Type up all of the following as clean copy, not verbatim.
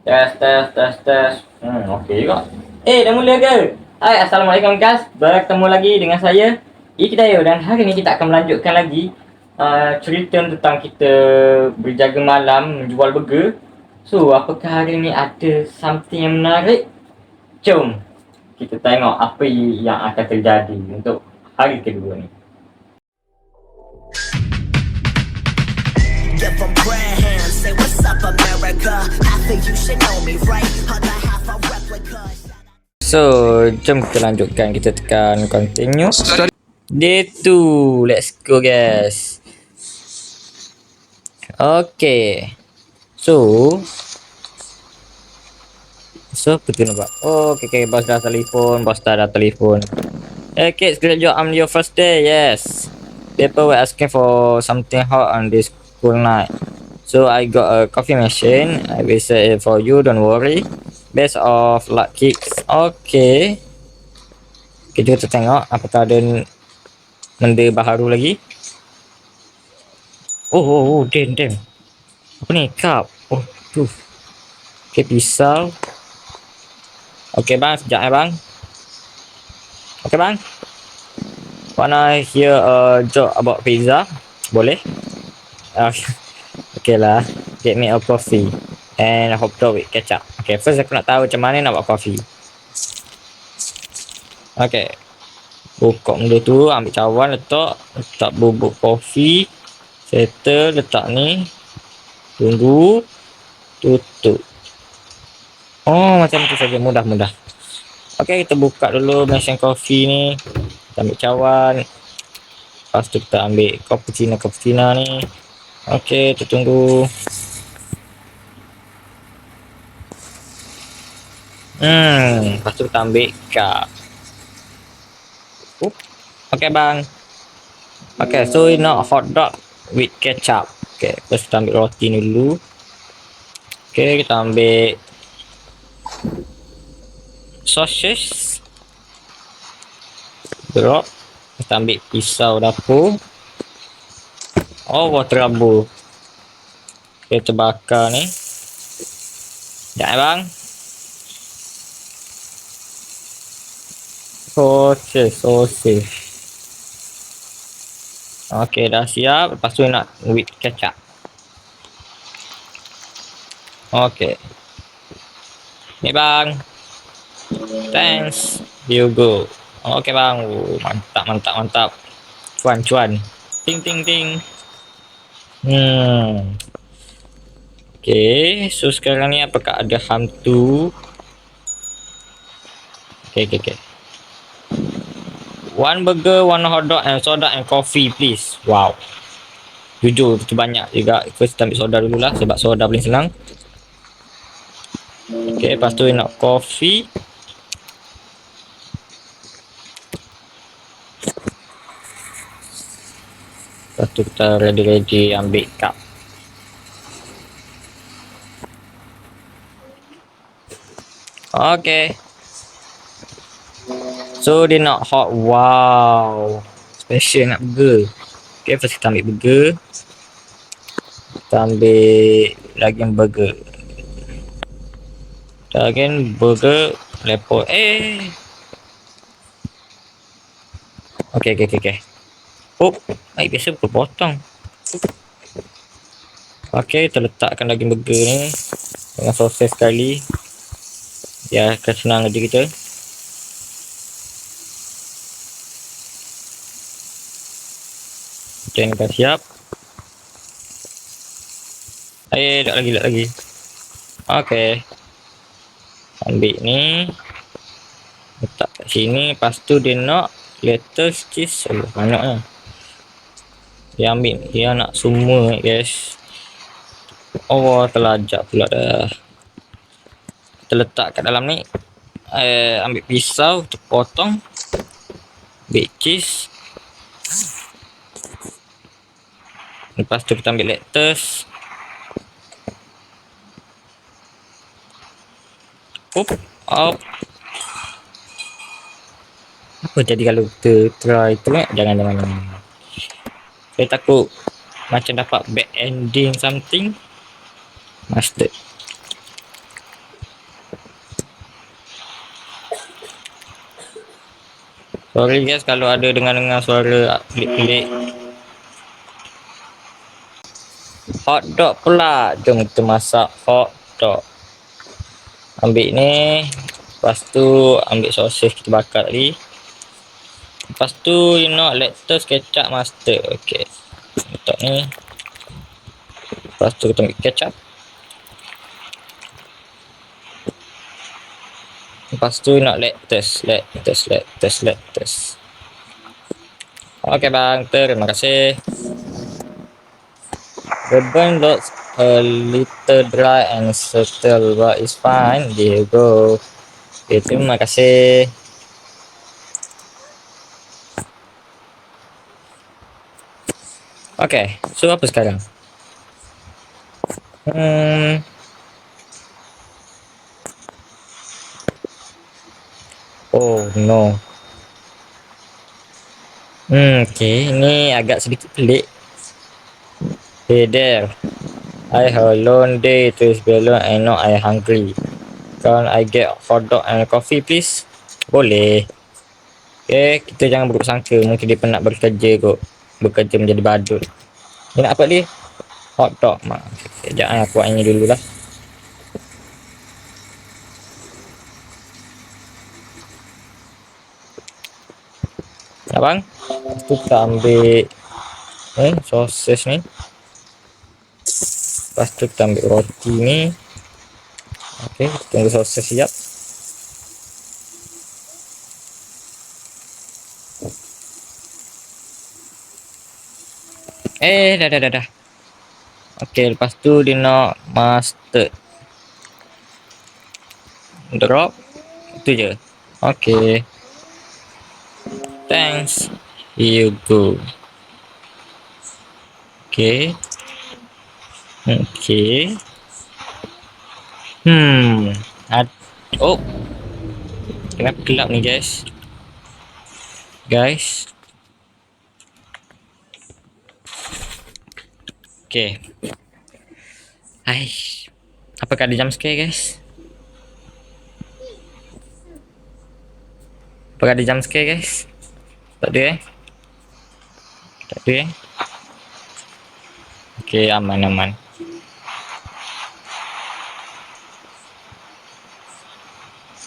Tes, tes, tes, tes. Okey juga. Dah mula ke? Hai, Assalamualaikum guys. Bertemu lagi dengan saya, Iqdayo, dan hari ni kita akan melanjutkan lagi cerita tentang kita berjaga malam menjual burger. So, apakah hari ni ada something yang menarik? Jom kita tengok apa yang akan terjadi untuk hari kedua ni. Give them prayer hands, say what's up America. Half of you should know me, right? Other half a replica. So, jom kita lanjutkan. Kita tekan continue. Day 2. Let's go guys. Okay. So apa tu nak buat? Okay, bos dah telefon. Okay, great job on your first day. Yes. People were asking for something hot on this cool night. So I got a coffee machine. I will set it for you, don't worry. Best of luck kicks. Okay, kita tengok apakah ada benda baharu lagi. Damn. Apa ni? Cup. Tu. Okay, pisau. Okay bang, sekejap bang. Okay bang. Wanna hear a joke about pizza? Boleh? Okay lah. Get me a coffee and a hot dog with ketchup. Okay, first aku nak tahu macam mana nak buat coffee. Okay, buka benda tu, ambil cawan, letak bubuk kopi, settle, letak ni, tunggu, tutup. Macam tu saja, mudah. Okay, kita buka dulu mesin kopi ni. Kita ambil cawan, lepas tu kita ambil cappuccino ni. Okay, kita tunggu. Lepas tu kita ambil cup. Okay bang. Okay, so not hot dog with ketchup. Okay, first kita ambil roti ni dulu. Okay, kita ambil sausage, drop. Kita ambil pisau dapur. Terabur. Okay, kita bakar ni. Sekejap bang. Sausage. Okay, dah siap. Lepas tu nak with ketchup. Okay. Ni bang. Thanks. You go. Okay bang. Mantap. Cuan. Ting. Okay. So sekarang ni apakah ada hantu? Okay. One burger, one hot dog and soda and coffee please. Wow. Jujur betul banyak juga. First kita ambil soda dulu lah sebab soda paling senang. Okay, lepas tu nak coffee. Lepas tu kita ready ambil cup. Okay. So dia nak hot. Wow. Special nak burger. Okay, first kita ambil burger. Kita ambil daging burger. Lepot. Okay. Biasa potong. Okay, kita letakkan daging burger ni dengan sausage sekali. Ya, akan senang kerja kita. Okay, ni dah siap. Tak lagi. Okay. Ambil ni. Letak kat sini. Lepas tu dia nak lettuce, cheese. Banyaknya. Dia ambil. Dia nak semua guys. Terlajak pula dah. Kita letak kat dalam ni. Ambil pisau. Kita potong. Ambil cheese. Lepas tu kita ambil lettuce. Apa jadi kalau kita try tu jangan. Saya takut macam dapat bad ending something. Mustard. Sorry guys kalau ada dengar-dengar suara pelik-pelik. Hotdog pula. Jom kita masak hotdog. Ambil ni. Lepas tu ambil sosis kita bakar tadi. Lepas tu you know lettuce, kecap, mustard. Okay. Letak ni. Lepas tu kita ambil kecap. Lepas tu nak lettuce. Okay bang, terima kasih. The bun looks a little dry and subtle, but it's fine. There you go. Okay, terima kasih. Okay, so apa sekarang? Oh no. Okay, ini agak sedikit pelik. Hey there, I have a long day to spend and now I hungry. Can I get hotdog and coffee please? Boleh. Okay, kita jangan buruk sangka. Mungkin dia penat bekerja kot. Bekerja menjadi badut. Ni nak apa dia? Hotdog. Sekejap aku buat ini dulu lah. Abang, tu kita ambil sosis ni. Lepas tu kita ambil roti ni. Okey, tunggu sosis siap. Dah. Okey, lepas tu dia nak mustard. Drop. Itu je. Okey. Thanks. Here you go. Okay. Oh. Kenapa gelap ni guys? Okay. Apakah ada jump scare guys? Tak ada Okay, aman.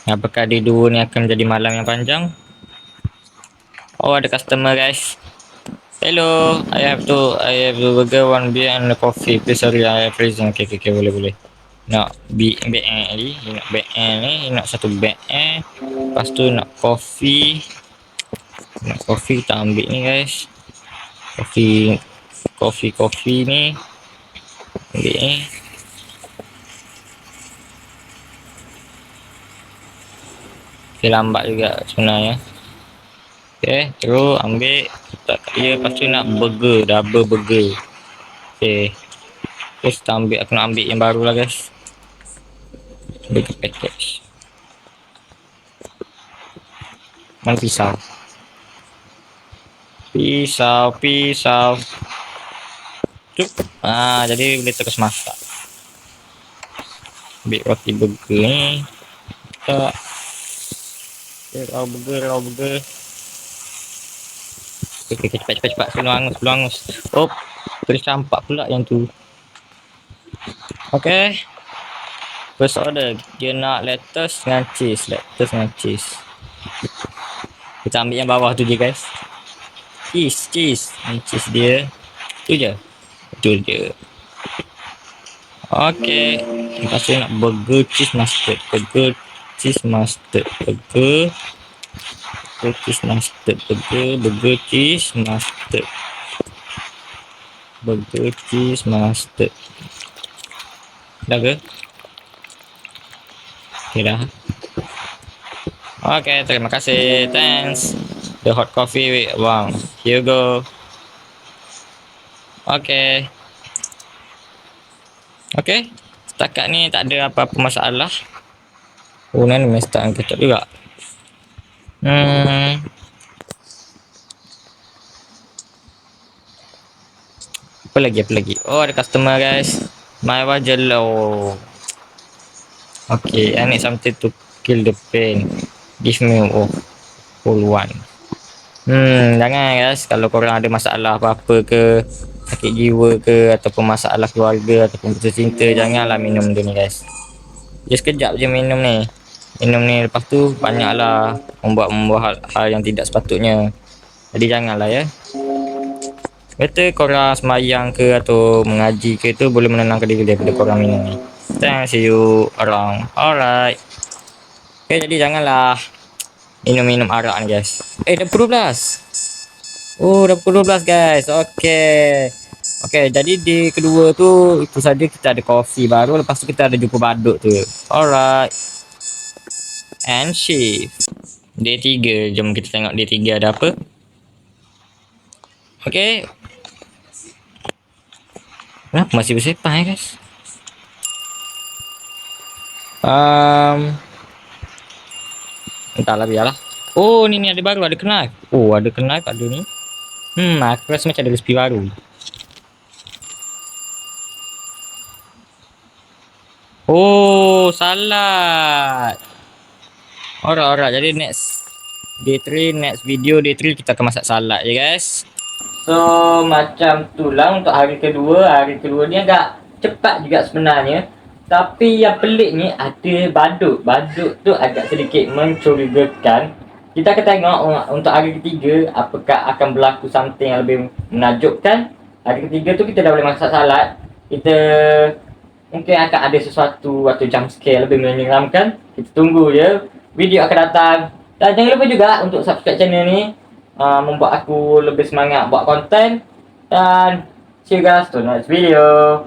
Apakah di dua ni akan menjadi malam yang panjang? Oh, ada customer guys. Hello, I have the burger, one beer and a coffee. Please sorry, I have freezing. Okay, boleh. Nak beg ni, nak satu beg Lepas tu nak coffee. Kita ambil ni guys. Coffee ni. Ambil ni. Okay, lambat juga sebenarnya. Okay, terus ambil letak kat dia. Lepas tu nak burger, double burger. Okay, terus aku nak ambil yang baru lah guys. Burger package. Mana pisau? Cuk. Jadi boleh terus masak. Ambil roti burger ni. Tak. Raw burger. Okay, cepat. Sebelum hangus. Oh, terus campak pula yang tu. Okay. First order, dia nak lettuce dengan cheese. Kita ambil yang bawah tu je guys. Cheese. Ni cheese dia. Itu je. Okay. Lepas tu nak burger cheese mustard. Burger cheese mustard. Dah ke? Okay dah. Okay, terima kasih. Thanks. The hot coffee. Wow. Here you go. Okay. Setakat ni tak ada apa-apa masalah. Oh, ni mesti tak angkat juga. Apa lagi? Oh, ada customer guys. My wajalo. Okay, I need something to kill the pain. Give me whole one. Jangan guys, kalau korang ada masalah apa-apa ke, sakit jiwa ke, ataupun masalah keluarga ataupun putus cinta, janganlah minum dia ni guys. Dia sekejap je minum ni. Minum ni lepas tu banyaklah membuat hal yang tidak sepatutnya. Jadi janganlah ya. Betul korang semayang ke atau mengaji ke tu boleh menenangkan diri daripada korang minum ni. Thanks, see you around. Alright. Okay, jadi janganlah minum arak ni guys. Dah pukul 12. Oh, dah pukul 12 guys. Okay, jadi di kedua tu itu saja, kita ada kopi baru, lepas tu kita ada jumpa badut tu. Alright. And shift. Day 3, jom kita tengok day 3 ada apa. Okay. Kenapa masih bersepah ya guys? Entahlah, biarlah. Oh, ni ada baru, ada knife. Oh, ada knife, ada ni. Aku rasa macam ada resipi baru. Oh, salad. Alright. Jadi next day 3, next video day 3 kita akan masak salad ya guys. So, macam tu lah untuk hari kedua. Hari kedua ni agak cepat juga sebenarnya. Tapi yang pelik ni ada badut. Badut tu agak sedikit mencurigakan. Kita akan tengok untuk hari ketiga apakah akan berlaku something yang lebih menakjubkan. Hari ketiga tu kita dah boleh masak salad. Kita mungkin akan ada sesuatu atau jump scare lebih menyeramkan. Kita tunggu je, video akan datang. Dan jangan lupa juga untuk subscribe channel ni, membuat aku lebih semangat buat konten. Dan see you guys to next video.